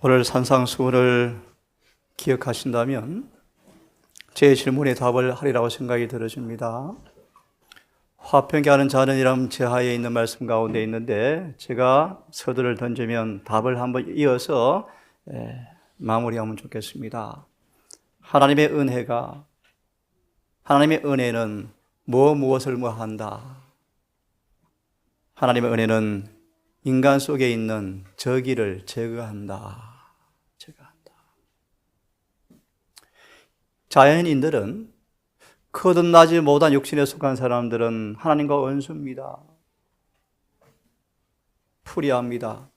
오늘 산상수훈을 기억하신다면 제 질문에 답을 하리라고 생각이 들어집니다. 화평케 하는 자는이란 제하에 있는 말씀 가운데 있는데 제가 서두를 던지면 답을 한번 이어서 마무리하면 좋겠습니다. 하나님의 은혜는 무엇을 뭐한다. 하나님의 은혜는 인간 속에 있는 저기를 제거한다. 자연인들은 거듭나지 못한 육신에 속한 사람들은 하나님과 원수입니다. 불의합니다.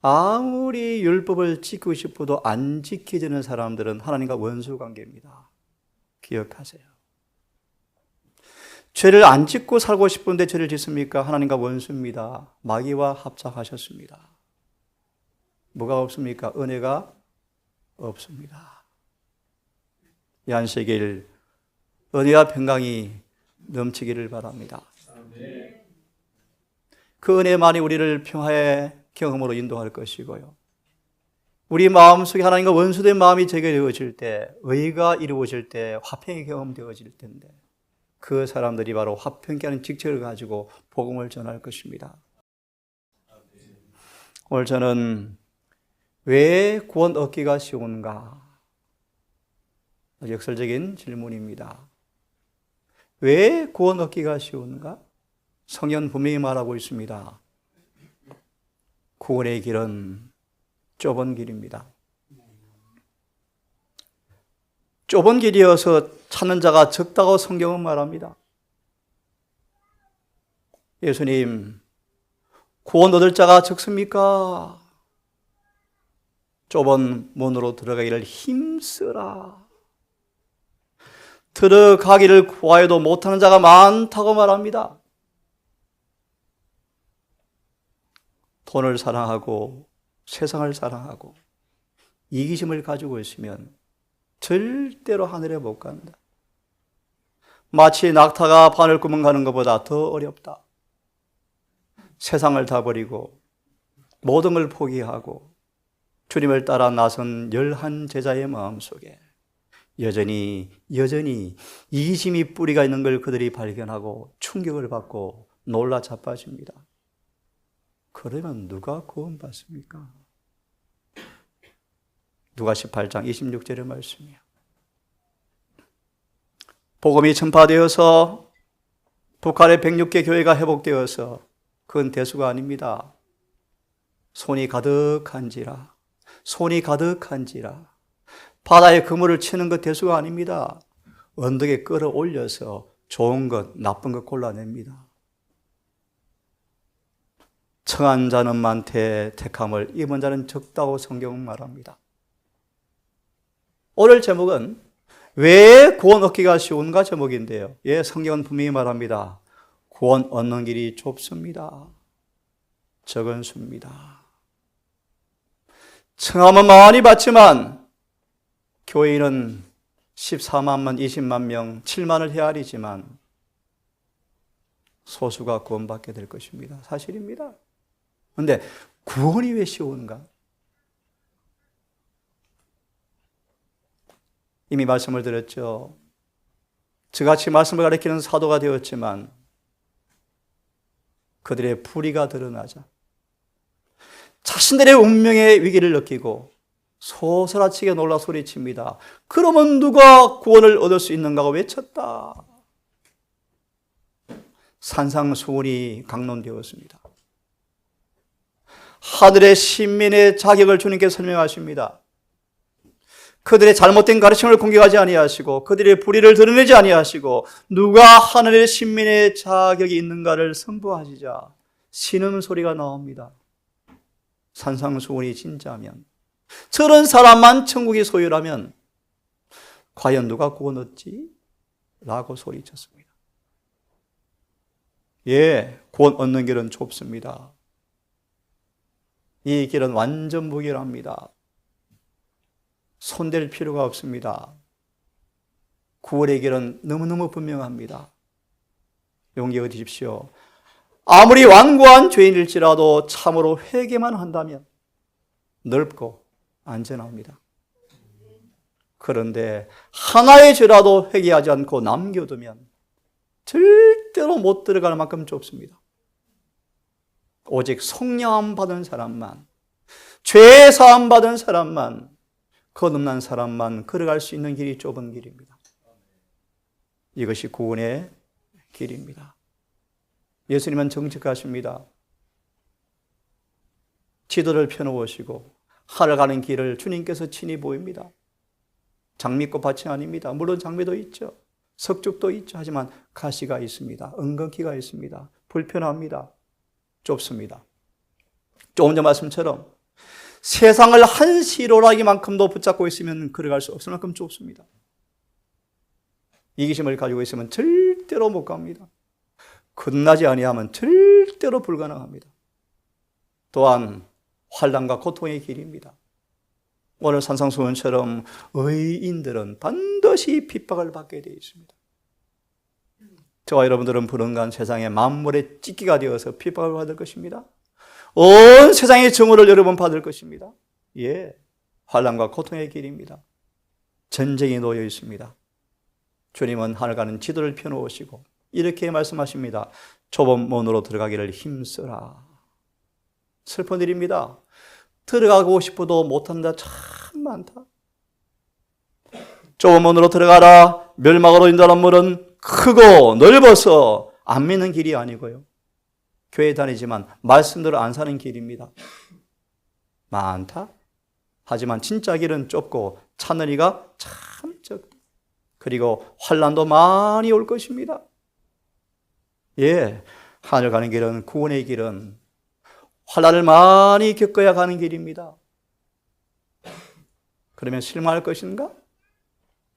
아무리 율법을 지키고 싶어도 안 지켜지는 사람들은 하나님과 원수 관계입니다. 기억하세요. 죄를 안 짓고 살고 싶은데 죄를 짓습니까? 하나님과 원수입니다. 마귀와 합작하셨습니다. 뭐가 없습니까? 은혜가 없습니다. 이 안식일 은혜와 평강이 넘치기를 바랍니다. 그 은혜만이 우리를 평화의 경험으로 인도할 것이고요. 우리 마음속에 하나님과 원수된 마음이 제거되어질 때, 의가 이루어질 때 화평이 경험되어질 텐데 그 사람들이 바로 화평케 하는 직책을 가지고 복음을 전할 것입니다. 오늘 저는 왜 구원 얻기가 쉬운가? 역설적인 질문입니다. 왜 구원 얻기가 쉬운가? 성경은 분명히 말하고 있습니다. 구원의 길은 좁은 길입니다. 좁은 길이어서 찾는 자가 적다고 성경은 말합니다. 예수님, 구원 얻을 자가 적습니까? 좁은 문으로 들어가기를 힘쓰라. 들어가기를 구하여도 못하는 자가 많다고 말합니다. 돈을 사랑하고 세상을 사랑하고 이기심을 가지고 있으면 절대로 하늘에 못 간다. 마치 낙타가 바늘구멍 가는 것보다 더 어렵다. 세상을 다 버리고 모든 걸 포기하고 주님을 따라 나선 11 제자의 마음속에 여전히 이기심이 뿌리가 있는 걸 그들이 발견하고 충격을 받고 놀라 자빠집니다. 그러면 누가 구원받습니까? 누가 18장 26절의 말씀이에요. 복음이 전파되어서 북한의 106개 교회가 회복되어서 그건 대수가 아닙니다. 손이 가득한지라 바다에 그물을 치는 것 대수가 아닙니다. 언덕에 끌어올려서 좋은 것, 나쁜 것 골라냅니다. 청한 자는 많되 택함을 입은 자는 적다고 성경은 말합니다. 오늘 제목은 왜 구원 얻기가 쉬운가 제목인데요. 예, 성경은 분명히 말합니다. 구원 얻는 길이 좁습니다. 적은 수입니다. 청함은 많이 받지만 교인은 14만만, 20만 명, 7만을 헤아리지만 소수가 구원받게 될 것입니다. 사실입니다. 그런데 구원이 왜 쉬운가? 이미 말씀을 드렸죠. 저같이 말씀을 가르치는 사도가 되었지만 그들의 불의가 드러나자 자신들의 운명의 위기를 느끼고 소스라치게 놀라 소리칩니다. 그러면 누가 구원을 얻을 수 있는가고 외쳤다. 산상수훈이 강론되었습니다. 하늘의 신민의 자격을 주님께서 설명하십니다. 그들의 잘못된 가르침을 공격하지 아니하시고 그들의 불의를 드러내지 아니하시고 누가 하늘의 신민의 자격이 있는가를 선포하시자 신음소리가 나옵니다. 산상수훈이 진짜면, 저런 사람만 천국이 소유라면 과연 누가 구원 얻지? 라고 소리쳤습니다. 예, 구원 얻는 길은 좁습니다. 이 길은 완전 무결합니다. 손댈 필요가 없습니다. 구원의 길은 너무너무 분명합니다. 용기 얻으십시오. 아무리 완고한 죄인일지라도 참으로 회개만 한다면 넓고 안전합니다. 그런데 하나의 죄라도 회개하지 않고 남겨두면 절대로 못 들어갈 만큼 좁습니다. 오직 성령 받은 사람만, 죄 사함 받은 사람만, 거듭난 사람만 걸어갈 수 있는 길이 좁은 길입니다. 이것이 구원의 길입니다. 예수님은 정직하십니다. 지도를 펴놓으시고 하늘 가는 길을 주님께서 친히 보입니다. 장미꽃 밭이 아닙니다. 물론 장미도 있죠. 석죽도 있죠. 하지만 가시가 있습니다. 은근키가 있습니다. 불편합니다. 좁습니다. 조금 전 말씀처럼 세상을 한 시로라기만큼도 붙잡고 있으면 걸어갈 수 없을 만큼 좁습니다. 이기심을 가지고 있으면 절대로 못 갑니다. 끝나지 아니하면 절대로 불가능합니다. 또한 환난과 고통의 길입니다. 오늘 산상수훈처럼 의인들은 반드시 핍박을 받게 되어 있습니다. 저와 여러분들은 불언간 세상의 만물의 찢기가 되어서 핍박을 받을 것입니다. 온 세상의 증오를 여러분 받을 것입니다. 예, 환난과 고통의 길입니다. 전쟁이 놓여 있습니다. 주님은 하늘 가는 지도를 펴놓으시고 이렇게 말씀하십니다. 좁은 문으로 들어가기를 힘쓰라. 슬픈 일입니다. 들어가고 싶어도 못한다 참 많다. 좁은 문으로 들어가라. 멸망으로 인도하는 문은 크고 넓어서 안 믿는 길이 아니고요. 교회 다니지만 말씀대로 안 사는 길입니다. 많다. 하지만 진짜 길은 좁고 찾는 이가 참 적. 그리고 환난도 많이 올 것입니다. 예, 하늘 가는 길은, 구원의 길은 환난을 많이 겪어야 가는 길입니다. 그러면 실망할 것인가?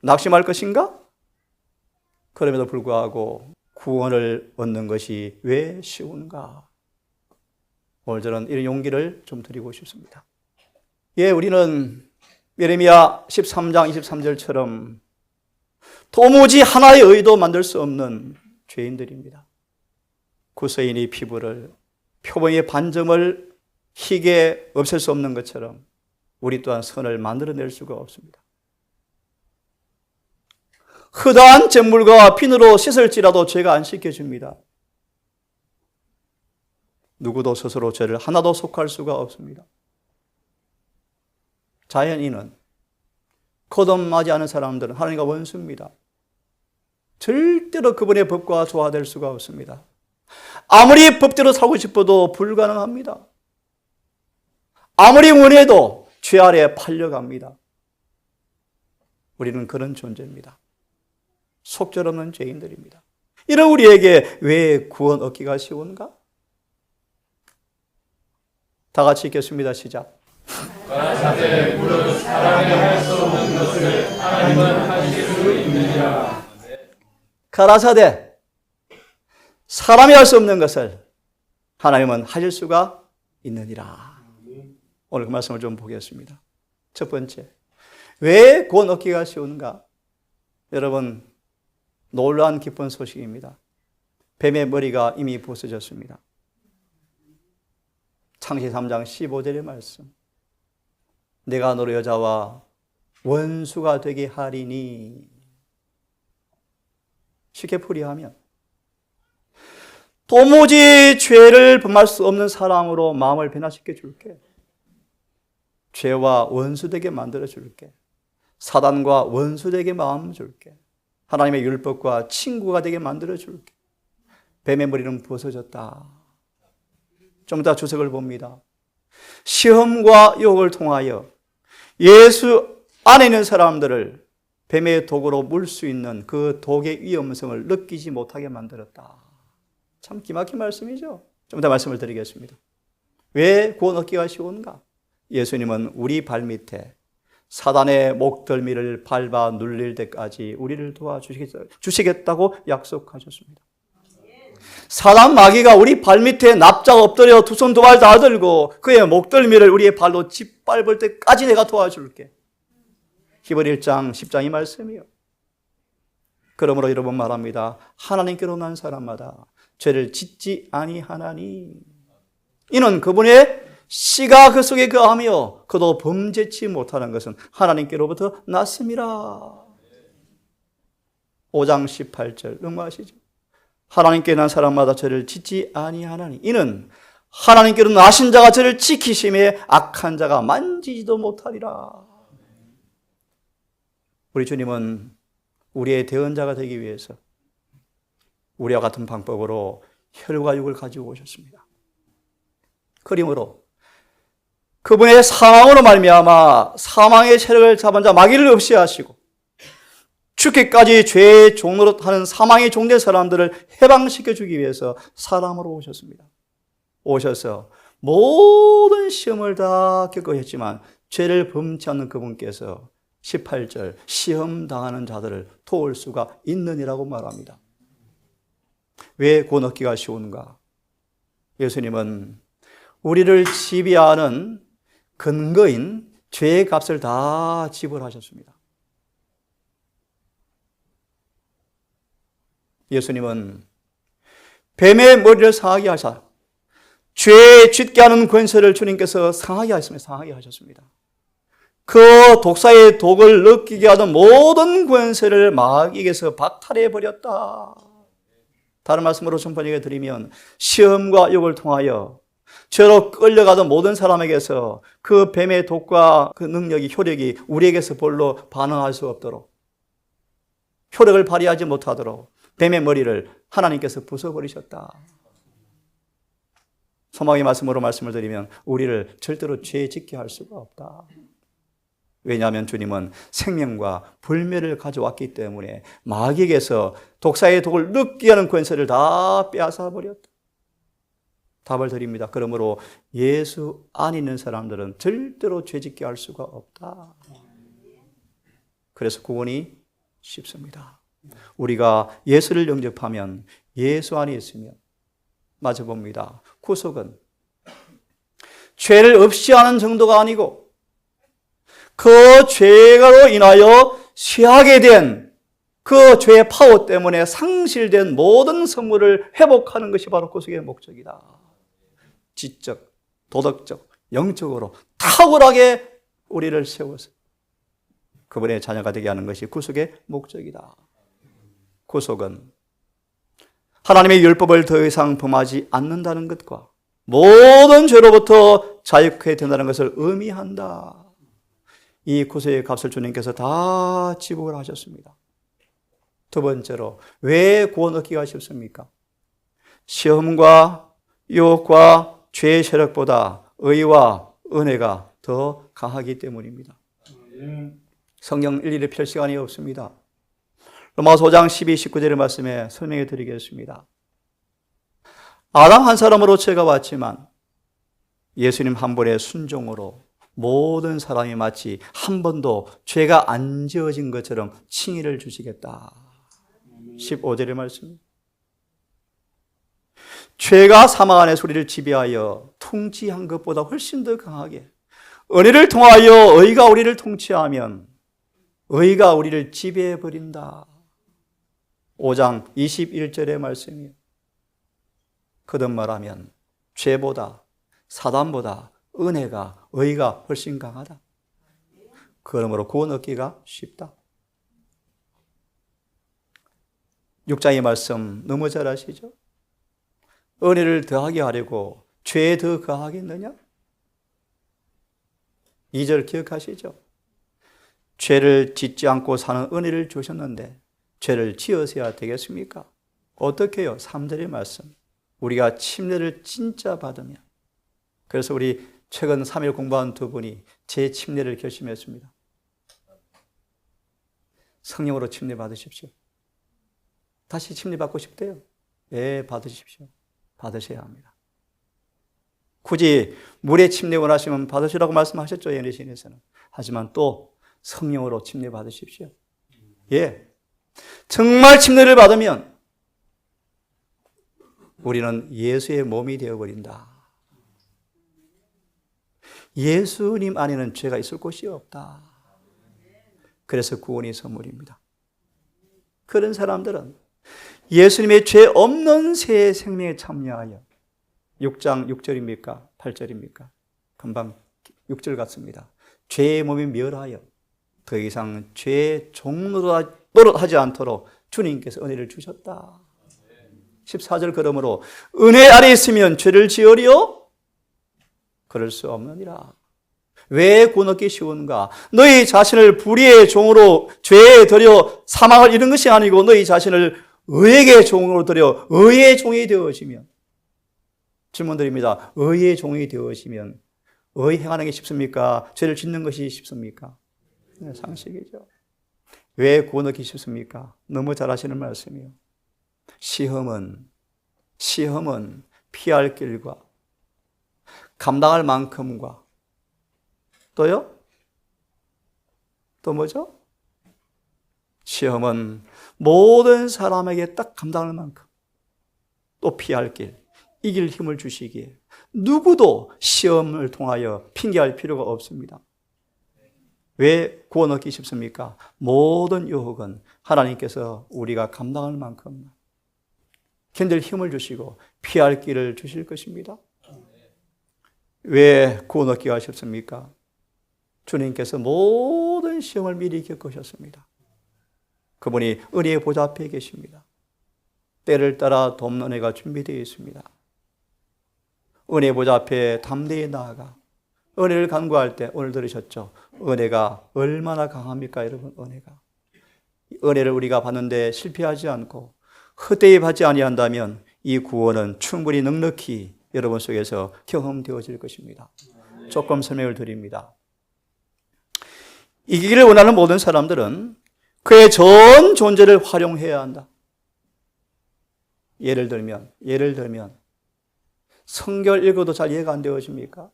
낙심할 것인가? 그럼에도 불구하고 구원을 얻는 것이 왜 쉬운가? 오늘 저는 이런 용기를 좀 드리고 싶습니다. 예, 우리는 예레미야 13장 23절처럼 도무지 하나의 의도 만들 수 없는 죄인들입니다. 구서인이 피부를, 표범의 반점을 희게 없앨 수 없는 것처럼 우리 또한 선을 만들어낼 수가 없습니다. 허다한 잿물과 비누로 씻을지라도 죄가 안 씻겨집니다. 누구도 스스로 죄를 하나도 속할 수가 없습니다. 자연인은, 거듭나지 않은 사람들은 하나님과 원수입니다. 절대로 그분의 법과 조화될 수가 없습니다. 아무리 법대로 살고 싶어도 불가능합니다. 아무리 원해도 죄 아래에 팔려갑니다. 우리는 그런 존재입니다. 속절없는 죄인들입니다. 이런 우리에게 왜 구원 얻기가 쉬운가? 다 같이 읽겠습니다. 시작. 가라사대 무릇 사람이 할 수 없는 것을 하나님은 하실 수 있느니라. 가라사대, 사람이 할 수 없는 것을 하나님은 하실 수가 있느니라. 오늘 그 말씀을 좀 보겠습니다. 첫 번째, 왜 구원 얻기가 쉬운가? 여러분, 놀라운 기쁜 소식입니다. 뱀의 머리가 이미 부서졌습니다. 창세기 3장 15절의 말씀. 내가 너로 여자와 원수가 되게 하리니. 쉽게 풀이하면 도무지 죄를 범할 수 없는 사람으로 마음을 변화시켜 줄게. 죄와 원수되게 만들어 줄게. 사단과 원수되게 마음 줄게. 하나님의 율법과 친구가 되게 만들어 줄게. 뱀의 머리는 부서졌다. 좀 이따 주석을 봅니다. 시험과 유혹을 통하여 예수 안에 있는 사람들을 뱀의 독으로 물 수 있는 그 독의 위험성을 느끼지 못하게 만들었다. 참 기막힌 말씀이죠. 좀 더 말씀을 드리겠습니다. 왜 구원 얻기가 쉬운가? 예수님은 우리 발밑에 사단의 목덜미를 밟아 눌릴 때까지 우리를 도와주시겠다고 약속하셨습니다. 사단 마귀가 우리 발밑에 납작 엎드려 두 손 두 발 다 들고 그의 목덜미를 우리의 발로 짓밟을 때까지 내가 도와줄게. 히브리 1장 10장 이 말씀이요. 그러므로 여러분 말합니다. 하나님께로 난 사람마다 죄를 짓지 아니하나니 이는 그분의 씨가 그 속에 거하며 그도 범죄치 못하는 것은 하나님께로부터 났음이라. 5장 18절 응모하시죠. 하나님께 난 사람마다 저를 짓지 아니하나니 이는 하나님께로 나신 자가 저를 지키심에 악한 자가 만지지도 못하리라. 우리 주님은 우리의 대언자가 되기 위해서 우리와 같은 방법으로 혈과 육을 가지고 오셨습니다. 그러므로 그분의 사망으로 말미암아 사망의 세력을 잡은 자 마귀를 없이 하시고 죽기까지 죄의 종노릇 하는 사망의 종된 사람들을 해방시켜 주기 위해서 사람으로 오셨습니다. 오셔서 모든 시험을 다 겪으셨지만 죄를 범치 않는 그분께서 18절 시험 당하는 자들을 도울 수가 있느니라고 말합니다. 왜 구원 얻기가 쉬운가? 예수님은 우리를 지배하는 근거인 죄의 값을 다 지불하셨습니다. 예수님은 뱀의 머리를 상하게 하사 죄에 쥐게 하는 권세를 주님께서 상하게 하셨습니다. 그 독사의 독을 느끼게 하던 모든 권세를 마귀에게서 박탈해 버렸다. 다른 말씀으로 좀 번역해 드리면 시험과 욕을 통하여 죄로 끌려가던 모든 사람에게서 그 뱀의 독과 그 능력이 효력이 우리에게서 별로 반응할 수 없도록 효력을 발휘하지 못하도록 뱀의 머리를 하나님께서 부숴버리셨다. 소망의 말씀으로 말씀을 드리면 우리를 절대로 죄에 짓게 할 수가 없다. 왜냐하면 주님은 생명과 불멸을 가져왔기 때문에 마귀에게서 독사의 독을 느끼게 하는 권세를 다 빼앗아 버렸다. 답을 드립니다. 그러므로 예수 안에 있는 사람들은 절대로 죄짓게 할 수가 없다. 그래서 구원이 쉽습니다. 우리가 예수를 영접하면 예수 안에 있으면 맞아 봅니다. 구속은 죄를 없이 하는 정도가 아니고 그 죄로 인하여 취하게 된 그 죄의 파워 때문에 상실된 모든 성물을 회복하는 것이 바로 구속의 목적이다. 지적, 도덕적, 영적으로 탁월하게 우리를 세워서 그분의 자녀가 되게 하는 것이 구속의 목적이다. 구속은 하나님의 율법을 더 이상 범하지 않는다는 것과 모든 죄로부터 자유케 된다는 것을 의미한다. 이 구속의 값을 주님께서 다 지불을 하셨습니다. 두 번째로 왜 구원 얻기가 쉽습니까? 시험과 유혹과 죄의 세력보다 의와 은혜가 더 강하기 때문입니다. 성경 일일이 펼 시간이 없습니다. 로마서 5장 12, 19절의 말씀에 설명해 드리겠습니다. 아담 한 사람으로 죄가 왔지만 예수님 한 분의 순종으로 모든 사람이 마치 한 번도 죄가 안 지어진 것처럼 칭의를 주시겠다. 15절의 말씀. 죄가 사망 안에 우리를 지배하여 통치한 것보다 훨씬 더 강하게 은혜를 통하여 의가 우리를 통치하면 의가 우리를 지배해버린다. 5장 21절의 말씀이에요. 거듭 말하면 죄보다 사단보다 은혜가 의가 훨씬 강하다. 그러므로 구원 얻기가 쉽다. 6장의 말씀 너무 잘 아시죠? 은혜를 더하게 하려고 죄에 더 거하겠느냐? 2절 기억하시죠? 죄를 짓지 않고 사는 은혜를 주셨는데 죄를 지어서야 되겠습니까? 어떻게 해요? 3절의 말씀. 우리가 침례를 진짜 받으면. 그래서 우리 최근 3일 공부한 두 분이 제 침례를 결심했습니다. 성령으로 침례 받으십시오. 다시 침례 받고 싶대요. 네, 받으십시오. 받으셔야 합니다. 굳이 물에 침례 원하시면 받으시라고 말씀하셨죠, 예리신에서는. 하지만 또 성령으로 침례 받으십시오. 예, 정말 침례를 받으면 우리는 예수의 몸이 되어버린다. 예수님 안에는 죄가 있을 곳이 없다. 그래서 구원이 선물입니다. 그런 사람들은 예수님의 죄 없는 새 생명에 참여하여 6장 6절입니까? 8절입니까? 금방 6절 같습니다. 죄의 몸이 멸하여 더 이상 죄의 종로로 노릇하지 않도록 주님께서 은혜를 주셨다. 14절 그러므로 은혜 아래 있으면 죄를 지으리요? 그럴 수 없느니라. 왜 구원 얻기 쉬운가? 너희 자신을 불의의 종으로 죄에 들여 사망을 이룬 것이 아니고 너희 자신을 의에게 종으로 들여 의의 종이 되어지면, 질문드립니다. 의의 종이 되어지면 의 행하는 게 쉽습니까? 죄를 짓는 것이 쉽습니까? 네, 상식이죠. 왜 구원 얻기 쉽습니까? 너무 잘 하시는 말씀이요. 시험은 피할 길과 감당할 만큼과 또요? 또 뭐죠? 시험은 모든 사람에게 딱 감당할 만큼, 또 피할 길, 이길 힘을 주시기에 누구도 시험을 통하여 핑계할 필요가 없습니다. 왜 구원 얻기 쉽습니까? 모든 유혹은 하나님께서 우리가 감당할 만큼 견딜 힘을 주시고 피할 길을 주실 것입니다. 왜 구원 얻기가 쉽습니까? 주님께서 모든 시험을 미리 겪으셨습니다. 그분이 은혜의 보좌 앞에 계십니다. 때를 따라 돕는 은혜가 준비되어 있습니다. 은혜의 보좌 앞에 담대히 나아가 은혜를 간구할 때 오늘 들으셨죠? 은혜가 얼마나 강합니까, 여러분? 은혜를 우리가 받는데 실패하지 않고 헛되이 받지 아니한다면 이 구원은 충분히 넉넉히 여러분 속에서 경험되어질 것입니다. 조금 설명을 드립니다. 이기기를 원하는 모든 사람들은 그의 전 존재를 활용해야 한다. 예를 들면 성경 읽어도 잘 이해가 안 되어집니까?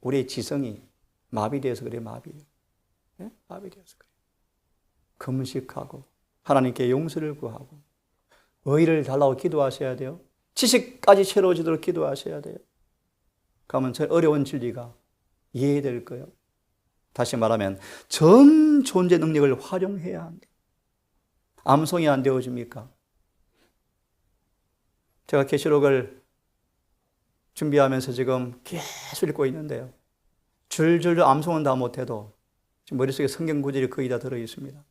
우리의 지성이 마비되어서 그래요. 네? 마비되어서 그래요. 금식하고 하나님께 용서를 구하고 의를 달라고 기도하셔야 돼요. 지식까지 채워지도록 기도하셔야 돼요. 그러면 저 어려운 진리가 이해될 거예요. 다시 말하면 전 존재 능력을 활용해야 한다. 암송이 안 되어집니까? 제가 계시록을 준비하면서 지금 계속 읽고 있는데요. 줄줄 암송은 다 못해도 지금 머릿속에 성경 구절이 거의 다 들어있습니다.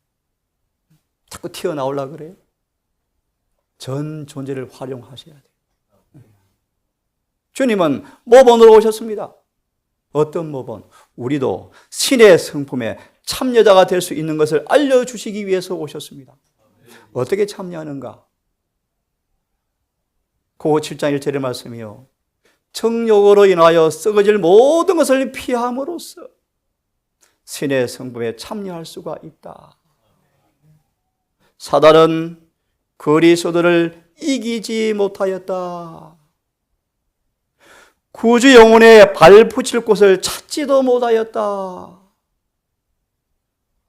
자꾸 튀어나오려고 그래요. 전 존재를 활용하셔야 돼요. 주님은 모본으로 오셨습니다. 어떤 모본? 우리도 신의 성품에 참여자가 될 수 있는 것을 알려주시기 위해서 오셨습니다. 어떻게 참여하는가? 고고 7장 1절의 말씀이요. 정욕으로 인하여 썩어질 모든 것을 피함으로써 신의 성품에 참여할 수가 있다. 사단은 그리스도를 이기지 못하였다. 구주 영혼에 발 붙일 곳을 찾지도 못하였다.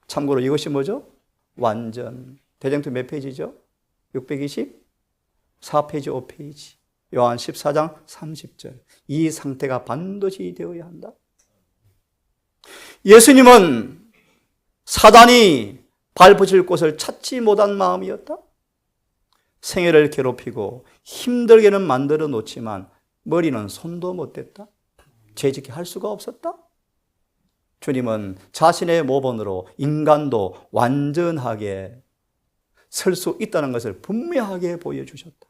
참고로 이것이 뭐죠? 완전. 대장투 몇 페이지죠? 624페이지, 5페이지. 요한 14장 30절. 이 상태가 반드시 되어야 한다. 예수님은 사단이 발 붙일 곳을 찾지 못한 마음이었다. 생애를 괴롭히고 힘들게는 만들어 놓지만 머리는 손도 못 댔다. 죄짓게 할 수가 없었다. 주님은 자신의 모본으로 인간도 완전하게 설 수 있다는 것을 분명하게 보여주셨다.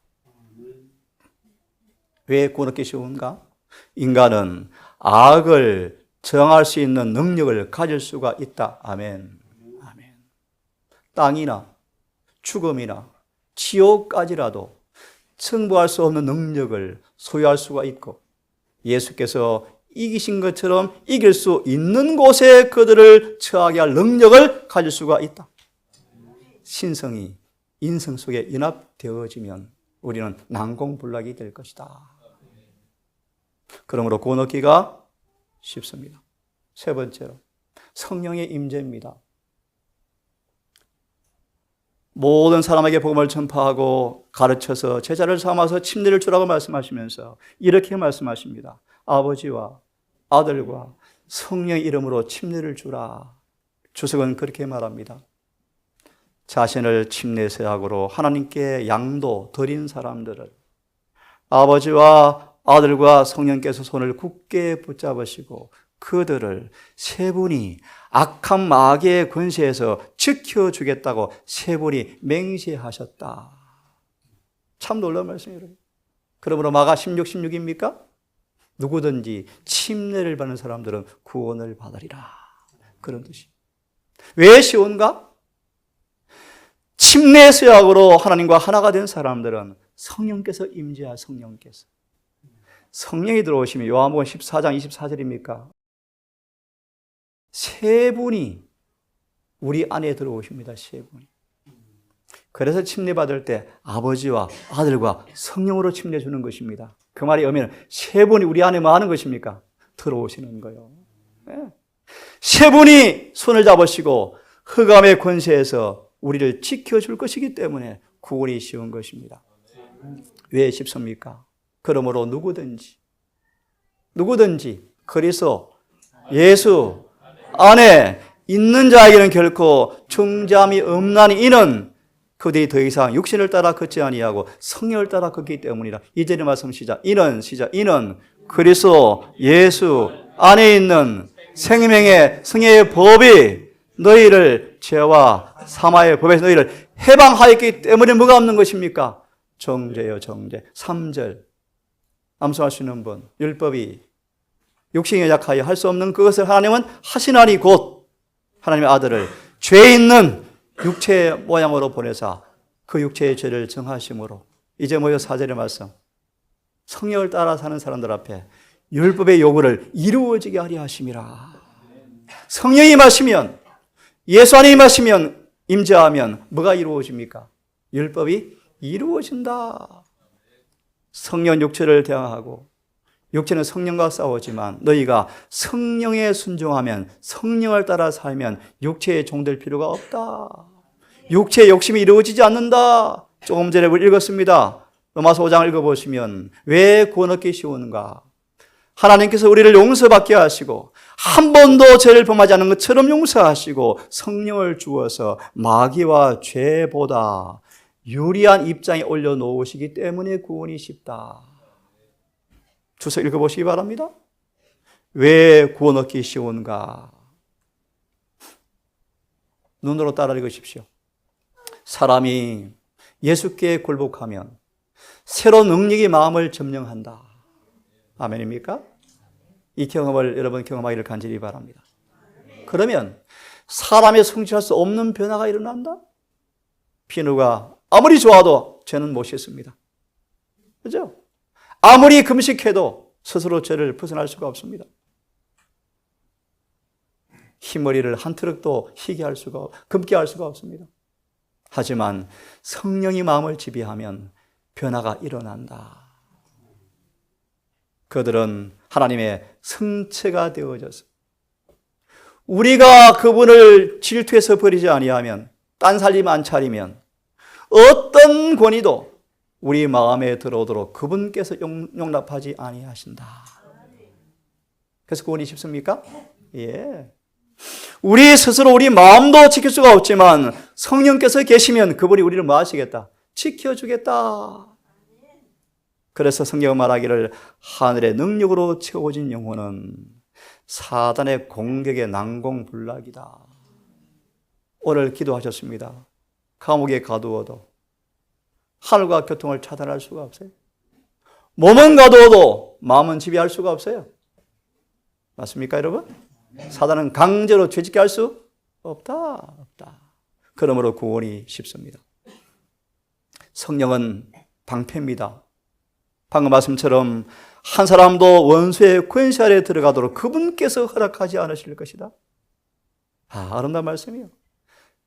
왜 구원 얻기 쉬운가? 인간은 악을 정할 수 있는 능력을 가질 수가 있다. 아멘. 아멘. 땅이나 죽음이나 지옥까지라도 승부할 수 없는 능력을 소유할 수가 있고 예수께서 이기신 것처럼 이길 수 있는 곳에 그들을 처하게 할 능력을 가질 수가 있다. 신성이 인성 속에 연합되어지면 우리는 난공불락이 될 것이다. 그러므로 구원 얻기가 쉽습니다. 세 번째로 성령의 임재입니다. 모든 사람에게 복음을 전파하고 가르쳐서 제자를 삼아서 침례를 주라고 말씀하시면서 이렇게 말씀하십니다. 아버지와 아들과 성령의 이름으로 침례를 주라. 주석은 그렇게 말합니다. 자신을 침례 세약으로 하나님께 양도 드린 사람들을 아버지와 아들과 성령께서 손을 굳게 붙잡으시고 그들을 세 분이 악한 마귀의 권세에서 지켜주겠다고 세 분이 맹세하셨다. 참 놀라운 말씀이에요. 그러므로 마가 16:16입니까? 누구든지 침례를 받는 사람들은 구원을 받으리라. 그런 뜻이. 왜 쉬운가? 침례 서약으로 하나님과 하나가 된 사람들은 성령께서 임재하 성령께서. 성령이 들어오시면 요한복음 14장 24절입니까? 세 분이 우리 안에 들어오십니다. 세 분이. 그래서 침례 받을 때 아버지와 아들과 성령으로 침례 주는 것입니다. 그 말이 의미는 세 분이 우리 안에 뭐 하는 것입니까? 들어오시는 거예요. 네. 세 분이 손을 잡으시고 흑암의 권세에서 우리를 지켜줄 것이기 때문에 구원이 쉬운 것입니다. 왜 쉽습니까? 그러므로 누구든지 그리스도 예수 안에 있는 자에게는 결코 중잠이 없나니 이는 그들이 더 이상 육신을 따라 걷지 아니하고 성령을 따라 걷기 때문이라. 이제는 말씀 시작. 이는 그리스도 예수 안에 있는 생명의 승리의 법이 너희를 죄와 사마의 법에서 너희를 해방하였기 때문에 뭐가 없는 것입니까? 정죄요, 정죄. 3절. 암송할 수 있는 분. 율법이 육신에 약하여 할 수 없는 그것을 하나님은 하시나니 곧 하나님의 아들을 죄 있는 육체의 모양으로 보내사 그 육체의 죄를 정하심으로 이제 뭐요? 4절의 말씀. 성령을 따라 사는 사람들 앞에 율법의 요구를 이루어지게 하려 하심이라. 성령이 임하시면, 예수 안에 임하시면, 임재하면 뭐가 이루어집니까? 율법이 이루어진다. 성령 육체를 대항하고 육체는 성령과 싸우지만 너희가 성령에 순종하면, 성령을 따라 살면 육체에 종될 필요가 없다. 육체의 욕심이 이루어지지 않는다. 조금 전에 읽었습니다. 로마서 5장을 읽어보시면 왜 구원 얻기 쉬운가? 하나님께서 우리를 용서받게 하시고 한 번도 죄를 범하지 않은 것처럼 용서하시고 성령을 주어서 마귀와 죄보다 유리한 입장에 올려놓으시기 때문에 구원이 쉽다. 주서 읽어보시기 바랍니다. 왜 구원 얻기 쉬운가? 눈으로 따라 읽으십시오. 사람이 예수께 굴복하면 새로운 능력이 마음을 점령한다. 아멘입니까? 이 경험을 여러분 경험하기를 간절히 바랍니다. 그러면 사람의 성취할 수 없는 변화가 일어난다? 비누가 아무리 좋아도 죄는 못 씻습니다. 그죠? 아무리 금식해도 스스로 죄를 벗어날 수가 없습니다. 흰머리를 한 트럭도 금게 할 수가 없습니다. 하지만 성령이 마음을 지배하면 변화가 일어난다. 그들은 하나님의 성체가 되어져서 우리가 그분을 질투해서 버리지 아니하면, 딴 살림 안 차리면 어떤 권위도 우리 마음에 들어오도록 그분께서 용납하지 아니하신다. 그래서 구원이 쉽습니까? 예. 우리 스스로 우리 마음도 지킬 수가 없지만 성령께서 계시면 그분이 우리를 뭐 하시겠다? 지켜주겠다. 그래서 성경은 말하기를 하늘의 능력으로 채워진 영혼은 사단의 공격에 난공불락이다. 오늘 기도하셨습니다. 감옥에 가두어도 하늘과 교통을 차단할 수가 없어요. 몸은 가두어도 마음은 지배할 수가 없어요. 맞습니까, 여러분? 사단은 강제로 죄짓게 할 수 없다. 그러므로 구원이 쉽습니다. 성령은 방패입니다. 방금 말씀처럼 한 사람도 원수의 권세 아래 들어가도록 그분께서 허락하지 않으실 것이다. 아름다운 말씀이에요.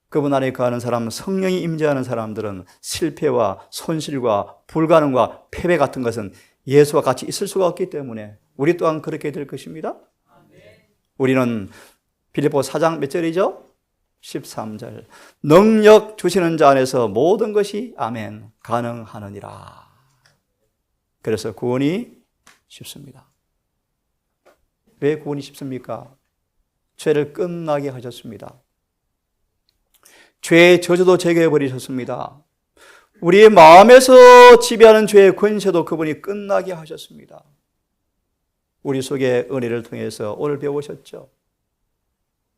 그분 안에 거하는 사람, 성령이 임재하는 사람들은 실패와 손실과 불가능과 패배 같은 것은 예수와 같이 있을 수가 없기 때문에 우리 또한 그렇게 될 것입니다. 우리는 빌립보 4장 몇 절이죠? 13절. 능력 주시는 자 안에서 모든 것이 아멘 가능하느니라. 그래서 구원이 쉽습니다. 왜 구원이 쉽습니까? 죄를 끝나게 하셨습니다. 죄의 저주도 제거해 버리셨습니다. 우리의 마음에서 지배하는 죄의 권세도 그분이 끝나게 하셨습니다. 우리 속에 은혜를 통해서 오늘 배우셨죠?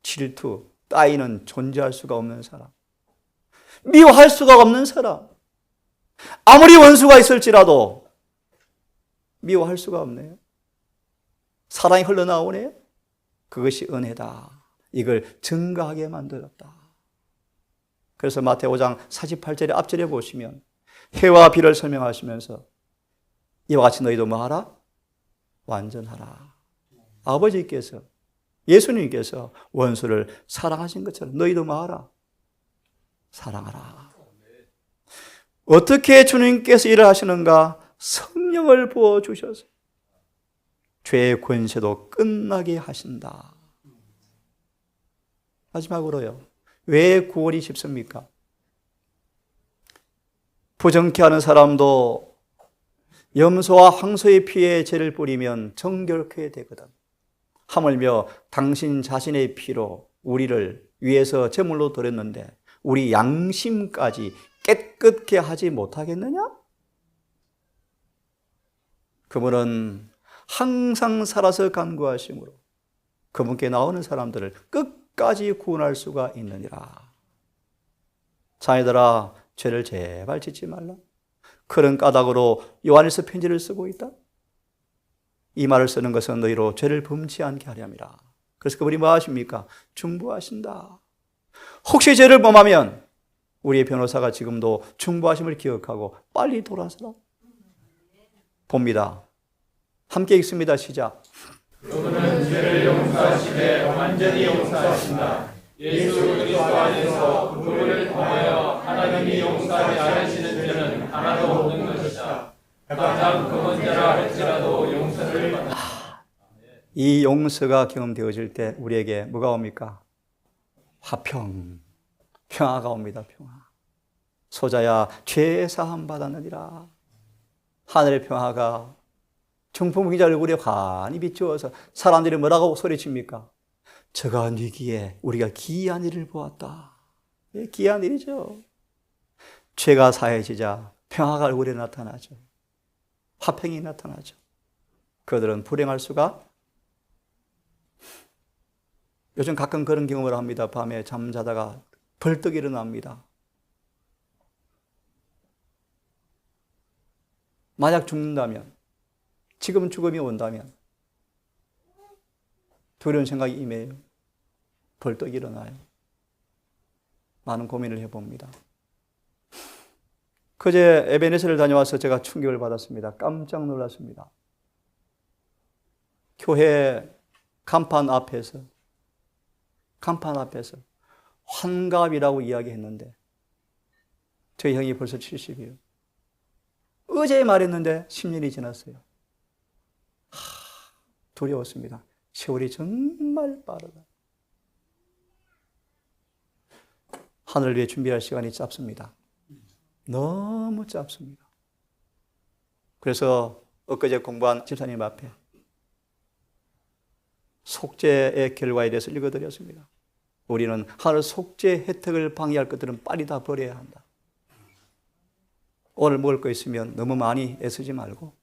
질투, 따위는 존재할 수가 없는 사람, 미워할 수가 없는 사람, 아무리 원수가 있을지라도 미워할 수가 없네요. 사랑이 흘러나오네요. 그것이 은혜다. 이걸 증가하게 만들었다. 그래서 마태오 5장 48절의 앞절에 보시면 해와 비를 설명하시면서 이와 같이 너희도 뭐하라? 완전하라. 아버지께서, 예수님께서 원수를 사랑하신 것처럼 너희도 뭐하라? 사랑하라. 어떻게 주님께서 일을 하시는가? 성령을 부어주셔서 죄의 권세도 끝나게 하신다. 마지막으로요. 왜 구원이 쉽습니까? 부정케 하는 사람도 염소와 황소의 피에 죄를 뿌리면 정결케 되거든. 하물며 당신 자신의 피로 우리를 위해서 제물로 드렸는데 우리 양심까지 깨끗게 하지 못하겠느냐? 그분은 항상 살아서 간구하심으로 그분께 나오는 사람들을 끝까지 구원할 수가 있느니라. 자녀들아, 죄를 제발 짓지 말라. 그런 까닭으로 요한일서 편지를 쓰고 있다. 이 말을 쓰는 것은 너희로 죄를 범치 않게 하렵니다. 그래서 그분이 뭐 하십니까? 중보하신다. 혹시 죄를 범하면 우리의 변호사가 지금도 중보하심을 기억하고 빨리 돌아서라. 봅니다. 함께 읽습니다. 시작. 그분은 죄를 용서하시되 완전히 용서하신다. 예수 그리스도 안에서 그분을 통하여 하나님이 용서하지 않으시는 죄는 하나도 없는 것이다. 가장 검은 죄라 할지라도 용서를 받는다. 이 용서가 경험되어질 때 우리에게 뭐가 옵니까? 화평, 평화가 옵니다. 평화. 소자야 죄 사함 받았느니라. 하늘의 평화가 중풍 기자 얼굴에 환히 비추어서 사람들이 뭐라고 소리칩니까? 저가 뉘기에 우리가 기이한 일을 보았다. 예, 기이한 일이죠. 죄가 사해지자 평화가 얼굴에 나타나죠. 화평이 나타나죠. 그들은 불행할 수가. 요즘 가끔 그런 경험을 합니다. 밤에 잠자다가 벌떡 일어납니다. 만약 죽는다면, 지금 죽음이 온다면 두려운 생각이 임해요. 벌떡 일어나요. 많은 고민을 해봅니다. 그제 에베네스를 다녀와서 제가 충격을 받았습니다. 깜짝 놀랐습니다. 교회 간판 앞에서 환갑이라고 이야기했는데 저희 형이 벌써 70이에요. 어제 말했는데 10년이 지났어요. 두려웠습니다. 세월이 정말 빠르다. 하늘을 위해 준비할 시간이 짧습니다. 너무 짧습니다. 그래서 엊그제 공부한 집사님 앞에 속죄의 결과에 대해서 읽어드렸습니다. 우리는 하늘 속죄 혜택을 방해할 것들은 빨리 다 버려야 한다. 오늘 먹을 거 있으면 너무 많이 애쓰지 말고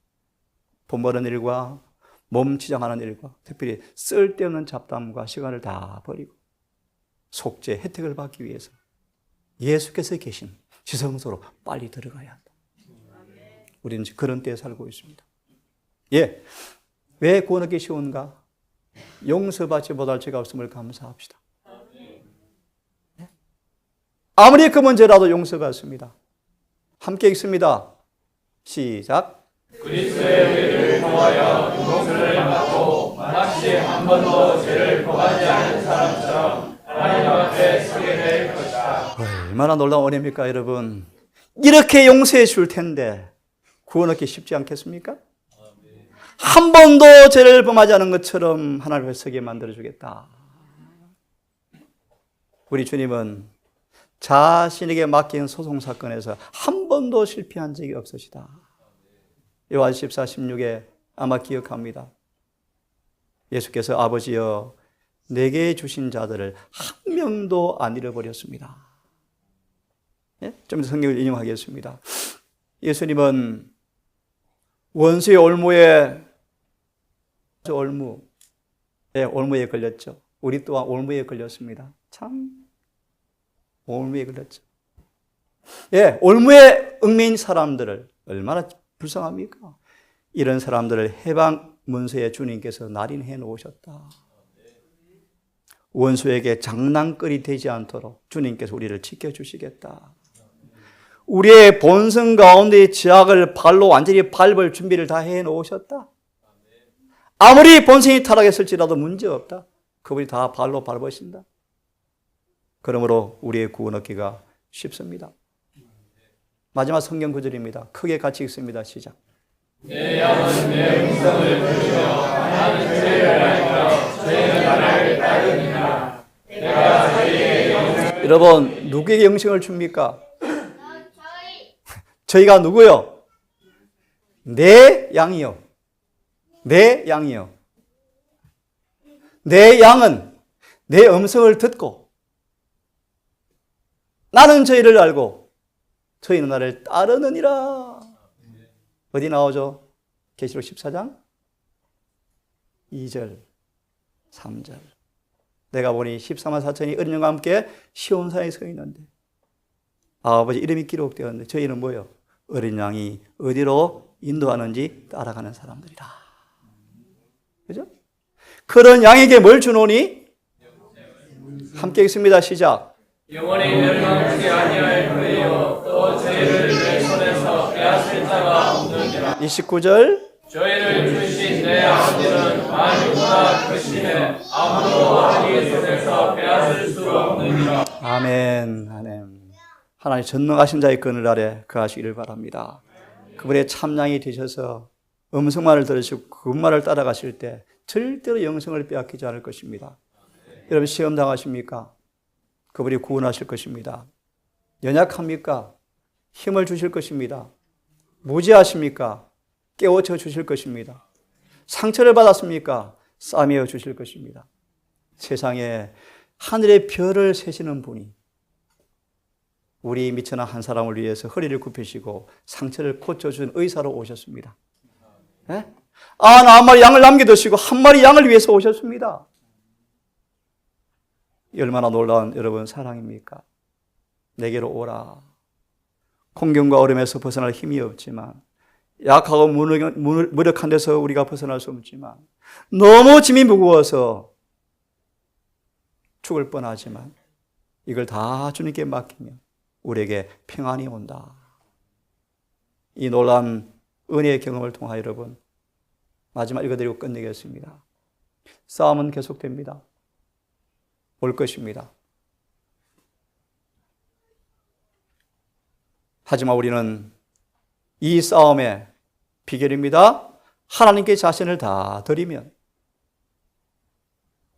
돈 버는 일과 몸 치장하는 일과 특별히 쓸데없는 잡담과 시간을 다 버리고 속죄 혜택을 받기 위해서 예수께서 계신 지성소로 빨리 들어가야 한다. 우리는 그런 때에 살고 있습니다. 예, 왜 구원 얻기 쉬운가? 용서받지 못할 죄가 없음을 감사합시다. 아무리 그 문제라도 용서받습니다. 함께 읽습니다. 시작. 그리스도의 의를 통하여 용서를 받고 마치 한 번도 죄를 범하지 않은 사람처럼 하나님 앞에 서게 될 것이다. 얼마나 놀라운 은혜입니까, 여러분? 이렇게 용서해 줄 텐데 구원 얻기 쉽지 않겠습니까? 한 번도 죄를 범하지 않은 것처럼 하나님 앞에 서게 만들어주겠다. 우리 주님은 자신에게 맡긴 소송사건에서 한 번도 실패한 적이 없으시다. 요한 14, 16에 아마 기억합니다. 예수께서 아버지여 내게 주신 자들을 한 명도 안 잃어버렸습니다. 예? 좀 더 성경을 인용하겠습니다. 예수님은 원수의 올무에 올무에 걸렸죠. 우리 또한 올무에 걸렸습니다. 참 올무에 걸렸죠. 예, 올무에 얽매인 사람들을 얼마나 불쌍합니까? 이런 사람들을 해방 문서에 주님께서 날인해 놓으셨다. 원수에게 장난거리 되지 않도록 주님께서 우리를 지켜주시겠다. 우리의 본성 가운데의 죄악을 발로 완전히 밟을 준비를 다 해 놓으셨다. 아무리 본성이 타락했을지라도 문제없다. 그분이 다 발로 밟으신다. 그러므로 우리의 구원 얻기가 쉽습니다. 마지막 성경 구절입니다. 크게 같이 읽습니다. 시작. 내 양은 내 음성을 들으며 나는 죄를 알며 죄는 나를 따르니라. 내가 저희에게 여러분, 누구에게 영생을 줍니까? 저희가 누구요? 내 양이요. 내 양이요. 내 양은 내 음성을 듣고 나는 저희를 알고 저희는 나를 따르느니라. 어디 나오죠? 계시록 14장 2절 3절. 내가 보니 14만 4천이 어린 양과 함께 시온산에 서 있는데 아버지 이름이 기록되었는데 저희는 뭐요? 어린 양이 어디로 인도하는지 따라가는 사람들이다. 그죠? 그런 양에게 뭘 주노니? 함께 읽습니다. 시작. 영원히 멸망하지 아니할 그리요 또 저희를 내 손에서 빼앗을 자가 없느니라. 29절. 저희를 주신 내 아버지는 만유보다 크시네 아무도 자기 손에서 빼앗을 수 없느니라. 아멘. 아멘. 하나님 전능하신 자의 그늘 아래 거하시기를 바랍니다. 그분의 참양이 되셔서 음성만을 들으시고 그분만을 따라가실 때 절대로 영성을 빼앗기지 않을 것입니다. 여러분 시험 당하십니까? 그분이 구원하실 것입니다. 연약합니까? 힘을 주실 것입니다. 무지하십니까? 깨우쳐 주실 것입니다. 상처를 받았습니까? 싸매어 주실 것입니다. 세상에 하늘의 별을 세시는 분이 우리 미천한 한 사람을 위해서 허리를 굽히시고 상처를 고쳐준 의사로 오셨습니다. 네? 나 한 마리 양을 남겨두시고 한 마리 양을 위해서 오셨습니다. 얼마나 놀라운 여러분 사랑입니까? 내게로 오라. 공경과 어려움에서 벗어날 힘이 없지만 약하고 무력한 데서 우리가 벗어날 수 없지만 너무 짐이 무거워서 죽을 뻔하지만 이걸 다 주님께 맡기면 우리에게 평안이 온다. 이 놀라운 은혜의 경험을 통하여 여러분 마지막 읽어드리고 끝내겠습니다. 싸움은 계속됩니다. 올 것입니다. 하지만 우리는 이 싸움의 비결입니다. 하나님께 자신을 다 드리면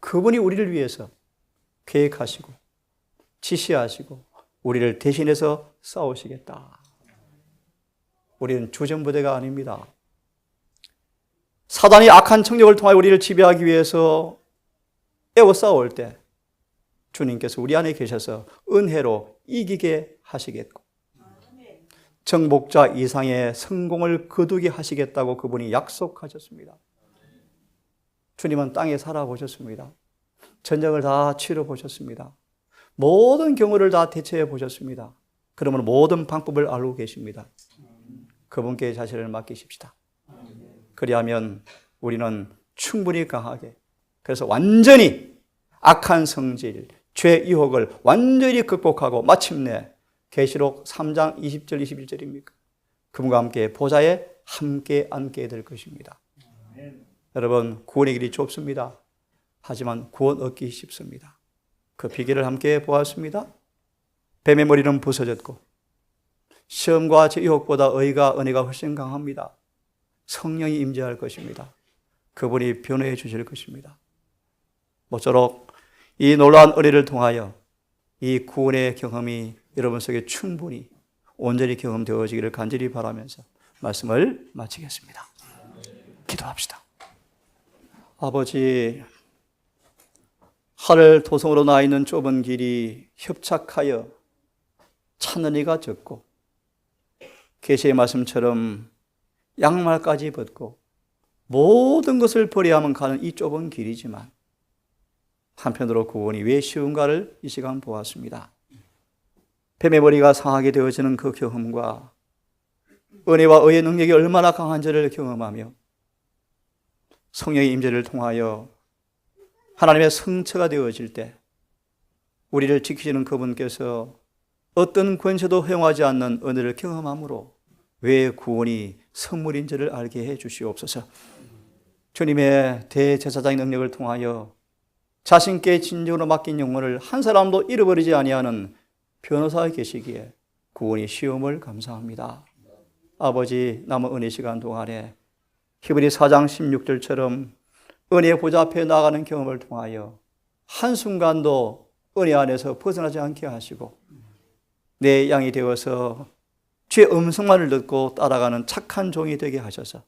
그분이 우리를 위해서 계획하시고 지시하시고 우리를 대신해서 싸우시겠다. 우리는 주전부대가 아닙니다. 사단이 악한 청력을 통하여 우리를 지배하기 위해서 애워싸울 때 주님께서 우리 안에 계셔서 은혜로 이기게 하시겠고 정복자 이상의 성공을 거두게 하시겠다고 그분이 약속하셨습니다. 주님은 땅에 살아보셨습니다. 전쟁을 다 치러보셨습니다. 모든 경우를 다 대처해 보셨습니다. 그러면 모든 방법을 알고 계십니다. 그분께 자신을 맡기십시다. 그리하면 우리는 충분히 강하게 그래서 완전히 악한 성질, 죄 유혹을 완전히 극복하고 마침내 계시록 3장 20절 21절입니까? 그분과 함께 보좌에 함께 앉게 될 것입니다. 여러분 구원의 길이 좁습니다. 하지만 구원 얻기 쉽습니다. 그 비결을 함께 보았습니다. 뱀의 머리는 부서졌고 시험과 유혹보다 의가 은혜가 훨씬 강합니다. 성령이 임재할 것입니다. 그분이 변호해 주실 것입니다. 모쪼록 이 놀라운 은혜를 통하여 이 구원의 경험이 여러분 속에 충분히 온전히 경험되어지기를 간절히 바라면서 말씀을 마치겠습니다. 기도합시다. 아버지, 하늘 도성으로 나 있는 좁은 길이 협착하여 찾는 이가 적고 계시의 말씀처럼 양말까지 벗고 모든 것을 버려야만 가는 이 좁은 길이지만 한편으로 구원이 왜 쉬운가를 이 시간 보았습니다. 뱀의 머리가 상하게 되어지는 그 경험과 은혜와 의의 능력이 얼마나 강한지를 경험하며 성령의 임재를 통하여 하나님의 성처가 되어질 때 우리를 지키시는 그분께서 어떤 권세도 허용하지 않는 은혜를 경험함으로 왜 구원이 선물인지를 알게 해 주시옵소서. 주님의 대제사장의 능력을 통하여 자신께 진정으로 맡긴 영혼을 한 사람도 잃어버리지 아니하는 변호사가 계시기에 구원이 쉬움을 감사합니다. 아버지, 남은 은혜 시간 동안에 히브리 4장 16절처럼 은혜의 보좌 앞에 나가는 경험을 통하여 한순간도 은혜 안에서 벗어나지 않게 하시고 내 양이 되어서 주의 음성만을 듣고 따라가는 착한 종이 되게 하셔서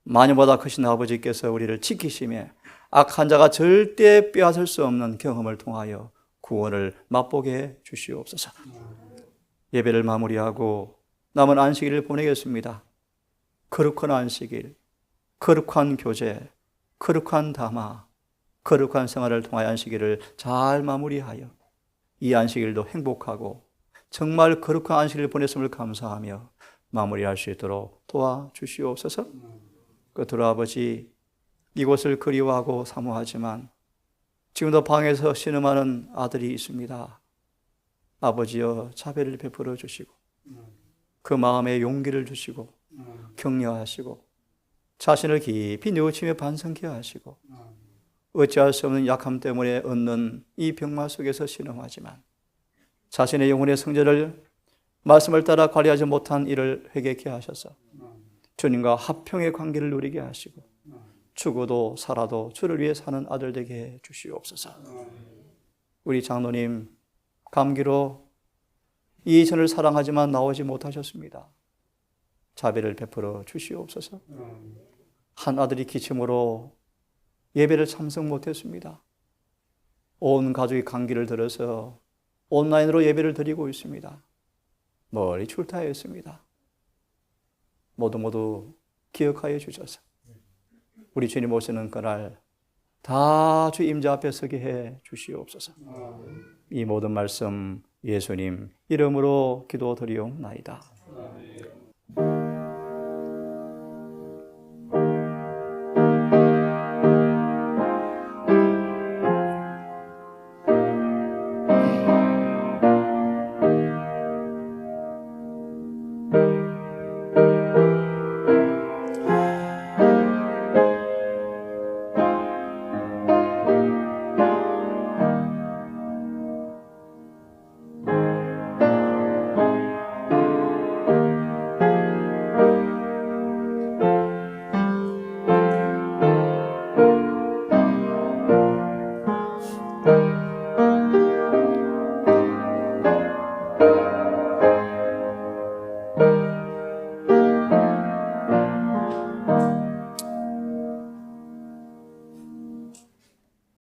마녀보다 크신 아버지께서 우리를 지키심에 악한 자가 절대 빼앗을 수 없는 경험을 통하여 구원을 맛보게 해 주시옵소서. 예배를 마무리하고 남은 안식일을 보내겠습니다. 거룩한 안식일, 거룩한 교제, 거룩한 담화, 거룩한 생활을 통하여 안식일을 잘 마무리하여 이 안식일도 행복하고 정말 거룩한 안식일을 보냈음을 감사하며 마무리할 수 있도록 도와주시옵소서. 끝으로 아버지, 이곳을 그리워하고 사모하지만 지금도 방에서 신음하는 아들이 있습니다. 아버지여, 자비를 베풀어 주시고 그 마음에 용기를 주시고 격려하시고 자신을 깊이 뉘우치며 반성케 하시고 어찌할 수 없는 약함 때문에 얻는 이 병마 속에서 신음하지만 자신의 영혼의 성전을 말씀을 따라 관리하지 못한 이를 회개케 하셔서 주님과 합평의 관계를 누리게 하시고 죽어도 살아도 주를 위해 사는 아들 되게 해 주시옵소서. 우리 장로님 감기로 이전을 사랑하지만 나오지 못하셨습니다. 자비를 베풀어 주시옵소서. 한 아들이 기침으로 예배를 참석 못했습니다. 온 가족이 감기를 들어서 온라인으로 예배를 드리고 있습니다. 멀리 출타했습니다. 모두 기억하여 주셔서 우리 주님 오시는 그날 다 주 임자 앞에 서게 해 주시옵소서. 이 모든 말씀 예수님 이름으로 기도드리옵나이다.